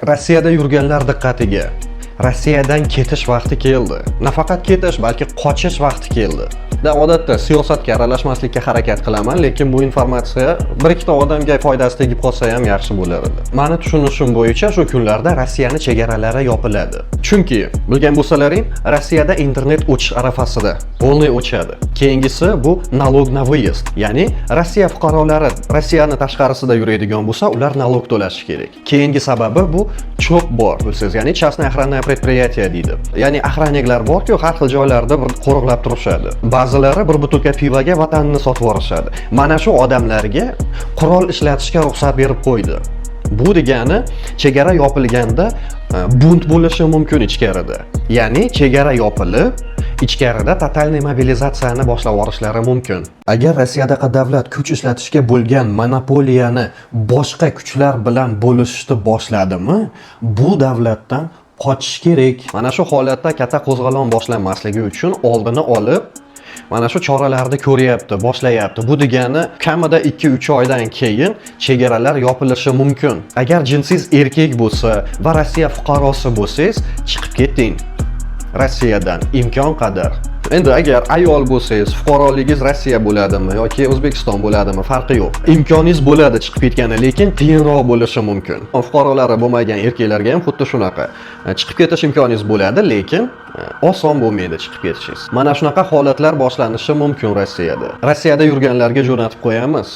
Rossiyada yurganlar diqqatiga. Rossiyadan ketish vaqti keldi. Nafaqat ketish, balki qochish vaqti keldi. Odatda siyosatga aralashmaslikka harakat qilaman, lekin bu informatsiya bir ikkita odamga foydasi tegib qolsa ham yaxshi bo'lar edi. Meni tushunishim bo'yicha shu kunlarda Rossiyani chegaralari yopiladi. Chunki bilgan bo'lsalaring, Rossiyada internet o'chish arafasida, polniy o'chadi. Keyingisi bu nalog na выезд, ya'ni Rossiya fuqarolari Rossiyani tashqarisida yuradigan bo'lsa, ular nalog to'lashi kerak. Keyingi sababi bu cho'p bor, bilsangiz, ya'ni частное охранное предприятие deydi. Ya'ni охранникlar bor-ku, har xil joylarda bir qo'riqlab turishadi. Ba'zilari bir butilka pivoga vatanini sotib yorishadi. Mana shu odamlarga qurol ishlatishga ruxsat berib qo'ydi. Bu degani chegara yopilganda bunt bo'lishi mumkin ichkarida. Ya'ni chegara yopilib, ichkarida totalniy mobilizatsiyani boshlab yuborishlari mumkin. Agar Rossiyadagi davlat kuch ishlatishga bo'lgan monopoliyani boshqa kuchlar bilan bo'lishni boshladimi, bu davlatdan qochish kerak. Mana shu holatda katta qo'zg'alon boshlanmasligi uchun oldini olib, mana shu choralarni ko'ryapti, boshlayapti. Bu degani kamida 2-3 oydan keyin chegaralar yopilishi mumkin. Agar jinsiz erkak bo'lsa va Rossiya fuqarosi bo'lsangiz, chiqib keting Rossiyadan imkon qadar. Endi agar ayol bo'lsangiz, fuqaroligingiz Rossiya bo'ladimi yoki O'zbekiston bo'ladimi, farqi yo'q. Imkoningiz bo'ladi chiqib ketgani, lekin qiyinroq bo'lishi mumkin. Fuqarolari bo'lmagan erkaklarga ham xuddi shunaqa. Chiqib ketish imkoningiz bo'ladi, lekin oson bo'lmaydi chiqib ketishingiz. Mana shunaqa holatlar boshlanishi mumkin Rossiyada. Rossiyada yurganlarga jo'natib qo'yamiz.